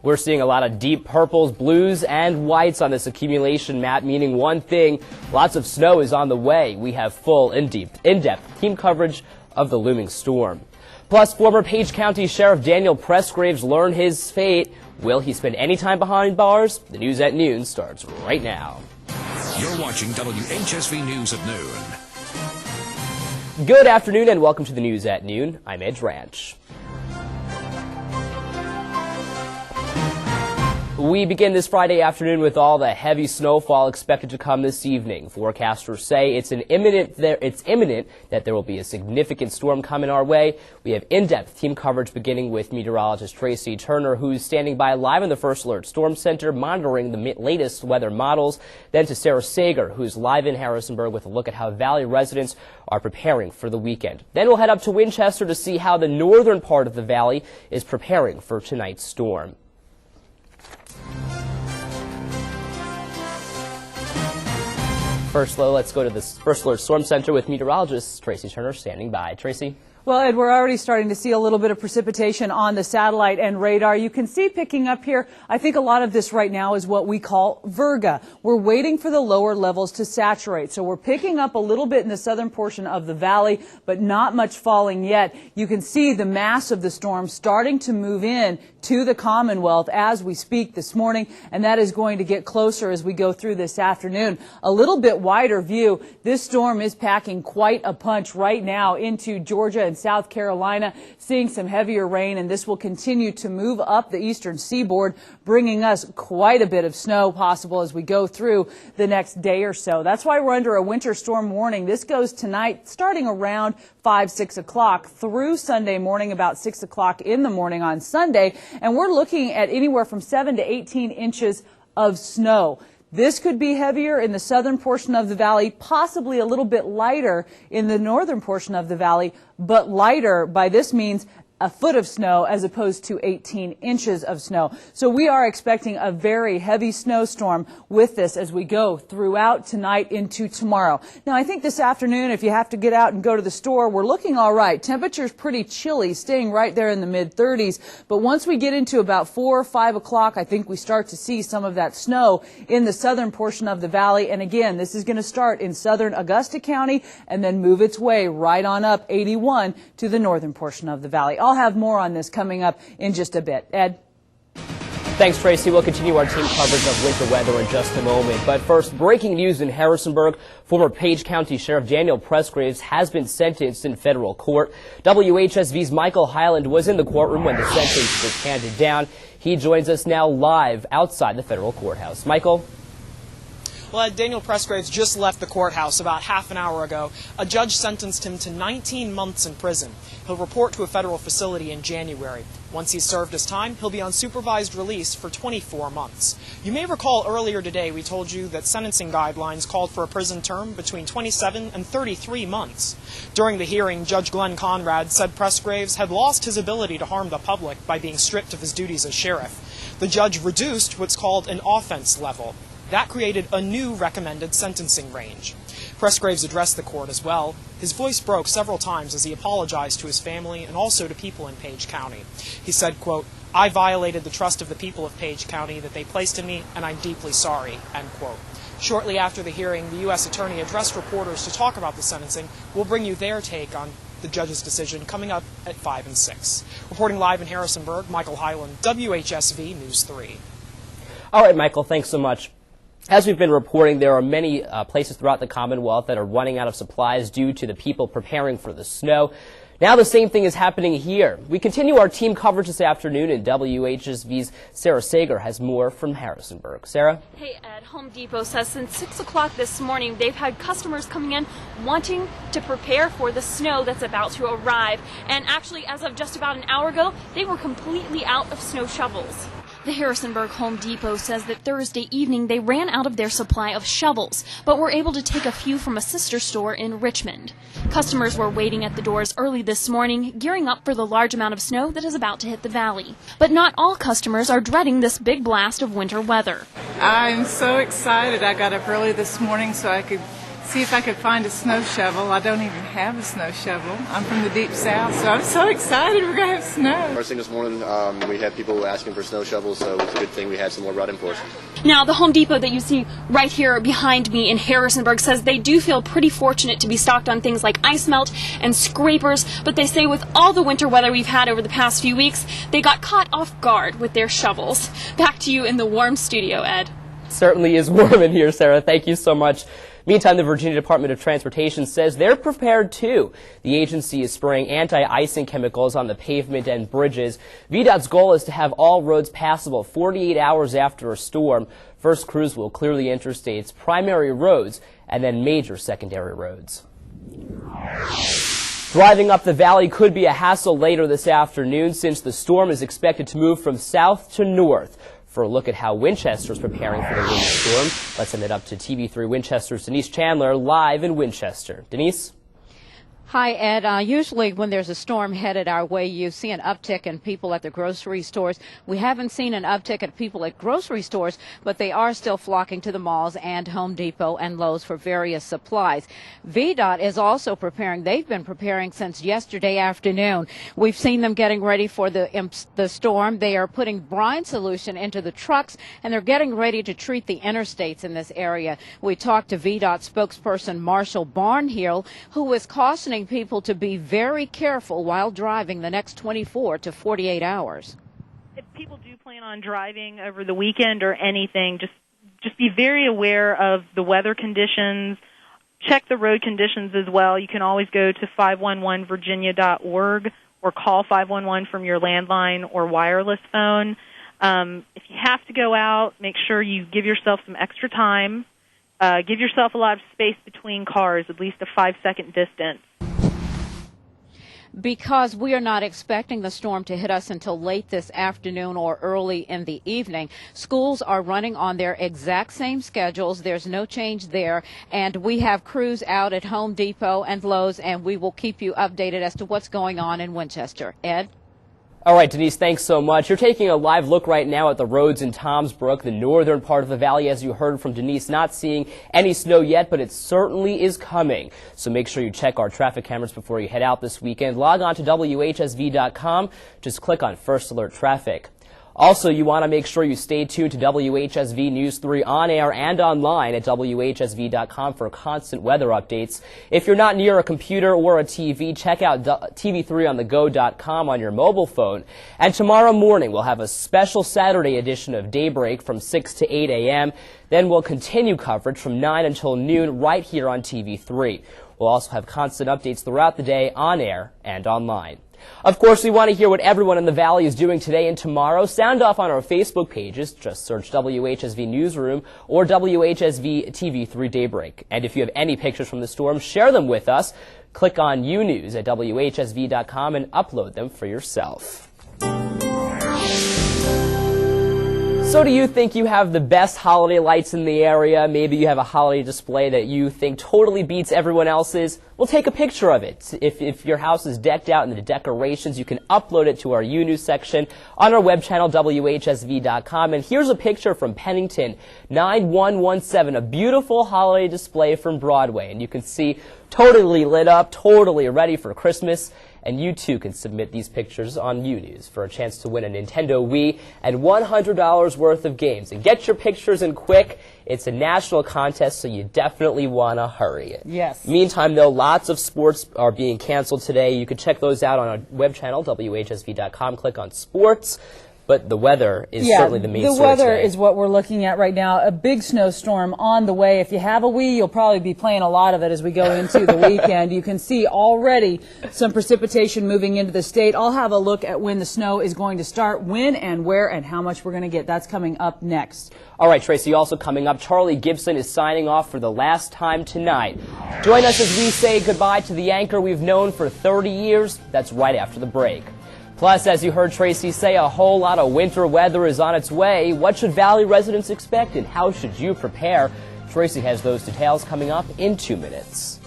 We're seeing a lot of deep purples, blues, and whites on this accumulation map, meaning one thing: lots of snow is on the way. We have full, in-depth team coverage of the looming storm. Plus, former Page County Sheriff Daniel Presgraves learned his fate. Will he spend any time behind bars? The News at Noon starts right now. You're watching WHSV News at Noon. Good afternoon and welcome to the News at Noon. I'm Ed Ranch. We begin this Friday afternoon with all the heavy snowfall expected to come this evening. Forecasters say it's imminent that there will be a significant storm coming our way. We have in-depth team coverage beginning with meteorologist Tracy Turner, who's standing by live in the First Alert Storm Center monitoring the latest weather models. Then to Sarah Sager, who's live in Harrisonburg with a look at how Valley residents are preparing for the weekend. Then we'll head up to Winchester to see how the northern part of the Valley is preparing for tonight's storm. First, though, let's go to the First Alert Storm Center with meteorologist Tracy Turner standing by. Tracy? Well, Ed, we're already starting to see a little bit of precipitation on the satellite and radar. You can see picking up here, I think a lot of this right now is what we call virga. We're waiting for the lower levels to saturate. So we're picking up a little bit in the southern portion of the valley, but not much falling yet. You can see the mass of the storm starting to move in to the Commonwealth as we speak this morning, and that is going to get closer as we go through this afternoon. A little bit wider view, this storm is packing quite a punch right now into Georgia and South Carolina, seeing some heavier rain, and this will continue to move up the eastern seaboard, bringing us quite a bit of snow possible as we go through the next day or so. That's why we're under a winter storm warning. This goes tonight starting around 6 o'clock through Sunday morning, about 6 o'clock in the morning on Sunday, and we're looking at anywhere from 7 to 18 inches of snow. This could be heavier in the southern portion of the valley, possibly a little bit lighter in the northern portion of the valley, but lighter by this means a foot of snow as opposed to 18 inches of snow. So we are expecting a very heavy snowstorm with this as we go throughout tonight into tomorrow. Now, I think this afternoon, if you have to get out and go to the store, we're looking all right. Temperature's pretty chilly, staying right there in the mid-30s. But once we get into about 4 or 5 o'clock, I think we start to see some of that snow in the southern portion of the valley. And again, this is going to start in southern Augusta County and then move its way right on up 81 to the northern portion of the valley. I'll have more on this coming up in just a bit. Ed? Thanks, Tracy. We'll continue our team coverage of winter weather in just a moment. But first, breaking news in Harrisonburg. Former Page County Sheriff Daniel Presgraves has been sentenced in federal court. WHSV's Michael Hyland was in the courtroom when the sentence was handed down. He joins us now live outside the federal courthouse. Michael? Well, Daniel Presgraves just left the courthouse about half an hour ago. A judge sentenced him to 19 months in prison. He'll report to a federal facility in January. Once he's served his time, he'll be on supervised release for 24 months. You may recall earlier today we told you that sentencing guidelines called for a prison term between 27 and 33 months. During the hearing, Judge Glenn Conrad said Presgraves had lost his ability to harm the public by being stripped of his duties as sheriff. The judge reduced what's called an offense level. That created a new recommended sentencing range. Presgraves addressed the court as well. His voice broke several times as he apologized to his family and also to people in Page County. He said, quote, "I violated the trust of the people of Page County that they placed in me, and I'm deeply sorry," end quote. Shortly after the hearing, the U.S. Attorney addressed reporters to talk about the sentencing. We'll bring you their take on the judge's decision coming up at 5 and 6. Reporting live in Harrisonburg, Michael Hyland, WHSV News 3. All right, Michael, thanks so much. As we've been reporting, there are many places throughout the Commonwealth that are running out of supplies due to the people preparing for the snow. Now the same thing is happening here. We continue our team coverage this afternoon, and WHSV's Sarah Sager has more from Harrisonburg. Sarah? Hey, Ed. Home Depot says since 6 o'clock this morning, they've had customers coming in wanting to prepare for the snow that's about to arrive. And actually, as of just about an hour ago, they were completely out of snow shovels. The Harrisonburg Home Depot says that Thursday evening they ran out of their supply of shovels, but were able to take a few from a sister store in Richmond. Customers were waiting at the doors early this morning, gearing up for the large amount of snow that is about to hit the valley. But not all customers are dreading this big blast of winter weather. I'm so excited. I got up early this morning so I could see if I could find a snow shovel. I don't even have a snow shovel. I'm from the deep south, so I'm so excited we're going to have snow. First thing this morning, we had people asking for snow shovels, so it's a good thing we had some more brought in for us. Now, the Home Depot that you see right here behind me in Harrisonburg says they do feel pretty fortunate to be stocked on things like ice melt and scrapers, but they say with all the winter weather we've had over the past few weeks, they got caught off guard with their shovels. Back to you in the warm studio, Ed. Certainly is warm in here, Sarah. Thank you so much. Meantime, the Virginia Department of Transportation says they're prepared too. The agency is spraying anti-icing chemicals on the pavement and bridges. VDOT's goal is to have all roads passable 48 hours after a storm. First crews will clear the interstate's primary roads and then major secondary roads. Driving up the valley could be a hassle later this afternoon since the storm is expected to move from south to north. For a look at how Winchester is preparing for the windstorm, let's send it up to TV3 Winchester's Denise Chandler live in Winchester. Denise? Hi, Ed. Usually when there's a storm headed our way, you see an uptick in people at the grocery stores. We haven't seen an uptick at people at grocery stores, but they are still flocking to the malls and Home Depot and Lowe's for various supplies. VDOT is also preparing. They've been preparing since yesterday afternoon. We've seen them getting ready for the storm. They are putting brine solution into the trucks, and they're getting ready to treat the interstates in this area. We talked to VDOT spokesperson Marshall Barnhill, who was cautioning people to be very careful while driving the next 24 to 48 hours. If people do plan on driving over the weekend or anything, just be very aware of the weather conditions. Check the road conditions as well. You can always go to 511virginia.org or call 511 from your landline or wireless phone. If you have to go out, make sure you give yourself some extra time. Give yourself a lot of space between cars, at least a 5-second distance. Because we are not expecting the storm to hit us until late this afternoon or early in the evening, schools are running on their exact same schedules. There's no change there. And we have crews out at Home Depot and Lowe's, and we will keep you updated as to what's going on in Winchester. Ed? All right, Denise, thanks so much. You're taking a live look right now at the roads in Toms Brook, the northern part of the valley, as you heard from Denise. Not seeing any snow yet, but it certainly is coming. So make sure you check our traffic cameras before you head out this weekend. Log on to WHSV.com. Just click on First Alert Traffic. Also, you want to make sure you stay tuned to WHSV News 3 on air and online at WHSV.com for constant weather updates. If you're not near a computer or a TV, check out TV3onthego.com on your mobile phone. And tomorrow morning, we'll have a special Saturday edition of Daybreak from 6 to 8 a.m. Then we'll continue coverage from 9 until noon right here on TV3. We'll also have constant updates throughout the day on air and online. Of course, we want to hear what everyone in the Valley is doing today and tomorrow. Sound off on our Facebook pages. Just search WHSV Newsroom or WHSV TV3 Daybreak. And if you have any pictures from the storm, share them with us. Click on UNews at WHSV.com and upload them for yourself. So do you think you have the best holiday lights in the area? Maybe you have a holiday display that you think totally beats everyone else's? Well, take a picture of it. If your house is decked out in the decorations, you can upload it to our UNews section on our web channel, WHSV.com. And here's a picture from Pennington 9117, a beautiful holiday display from Broadway. And you can see totally lit up, totally ready for Christmas. And you too can submit these pictures on UNews for a chance to win a Nintendo Wii and $100 worth of games. And get your pictures in quick. It's a national contest, so you definitely want to hurry. Yes. Meantime, though, lots of sports are being canceled today. You can check those out on our web channel, WHSV.com. Click on sports. But the weather is certainly the main story the weather today. is what we're looking at right now. A big snowstorm on the way. If you have a Wii, you'll probably be playing a lot of it as we go into the weekend. You can see already some precipitation moving into the state. I'll have a look at when the snow is going to start, when and where and how much we're going to get. That's coming up next. All right, Tracy, also coming up, Charlie Gibson is signing off for the last time tonight. Join us as we say goodbye to the anchor we've known for 30 years. That's right after the break. Plus, as you heard Tracy say, a whole lot of winter weather is on its way. What should Valley residents expect and how should you prepare? Tracy has those details coming up in 2 minutes.